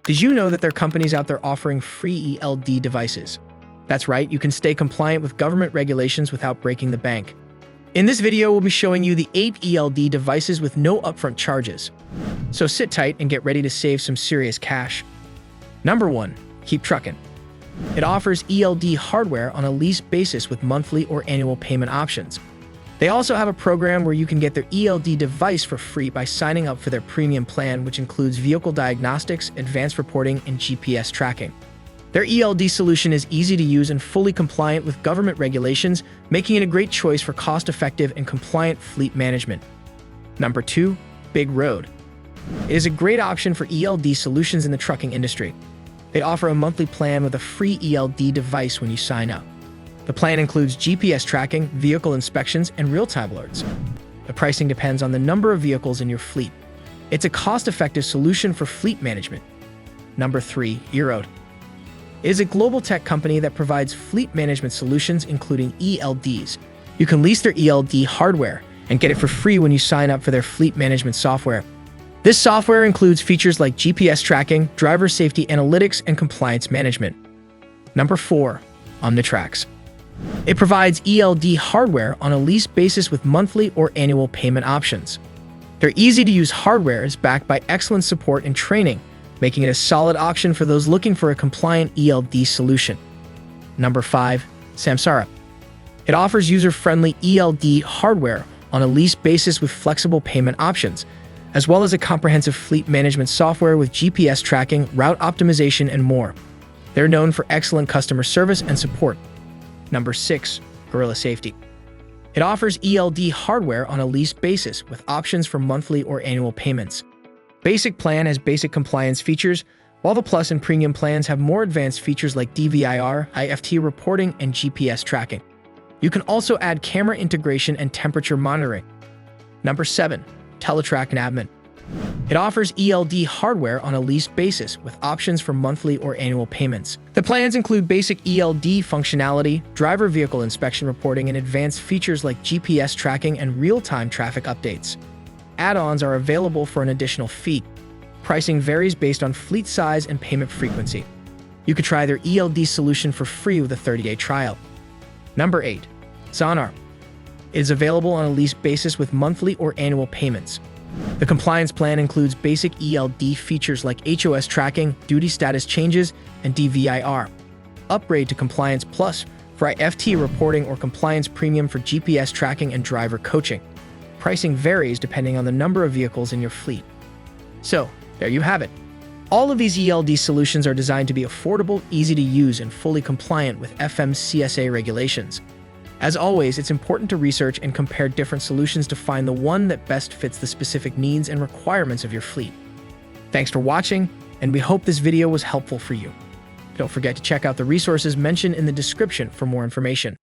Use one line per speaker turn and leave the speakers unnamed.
Did you know that there are companies out there offering free ELD devices? That's right, you can stay compliant with government regulations without breaking the bank. In this video, we'll be showing you the 8 ELD devices with no upfront charges. So sit tight and get ready to save some serious cash. Number 1. Keep Truckin. It offers ELD hardware on a lease basis with monthly or annual payment options. They also have a program where you can get their ELD device for free by signing up for their premium plan, which includes vehicle diagnostics, advanced reporting, and GPS tracking. Their ELD solution is easy to use and fully compliant with government regulations, making it a great choice for cost-effective and compliant fleet management. Number 2. BIGROAD. It is a great option for ELD solutions in the trucking industry. They offer a monthly plan with a free ELD device when you sign up. The plan includes GPS tracking, vehicle inspections, and real-time alerts. The pricing depends on the number of vehicles in your fleet. It's a cost-effective solution for fleet management. Number 3. BIGROAD. It is a global tech company that provides fleet management solutions, including ELDs. You can lease their ELD hardware and get it for free when you sign up for their fleet management software. This software includes features like GPS tracking, driver safety analytics, and compliance management. Number 4. Omnitrax. It provides ELD hardware on a lease basis with monthly or annual payment options. Their easy-to-use hardware is backed by excellent support and training, making it a solid option for those looking for a compliant ELD solution. Number 5. SAMSARA. It offers user-friendly ELD hardware on a lease basis with flexible payment options, as well as a comprehensive fleet management software with GPS tracking, route optimization, and more. They're known for excellent customer service and support. Number 6. Gorilla Safety. It offers ELD hardware on a lease basis with options for monthly or annual payments. Basic plan has basic compliance features, while the Plus and Premium plans have more advanced features like DVIR, IFT reporting, and GPS tracking. You can also add camera integration and temperature monitoring. Number 7. Teletrack and Admin. It offers ELD hardware on a lease basis with options for monthly or annual payments. The plans include basic ELD functionality, driver vehicle inspection reporting, and advanced features like GPS tracking and real-time traffic updates. Add-ons are available for an additional fee. Pricing varies based on fleet size and payment frequency. You could try their ELD solution for free with a 30-day trial. Number 8. Sonar. It is available on a lease basis with monthly or annual payments. The compliance plan includes basic ELD features like HOS tracking, duty status changes, and DVIR. Upgrade to Compliance Plus for IFT reporting or Compliance Premium for GPS tracking and driver coaching. Pricing varies depending on the number of vehicles in your fleet. So, there you have it. All of these ELD solutions are designed to be affordable, easy to use, and fully compliant with FMCSA regulations. As always, it's important to research and compare different solutions to find the one that best fits the specific needs and requirements of your fleet. Thanks for watching, and we hope this video was helpful for you. Don't forget to check out the resources mentioned in the description for more information.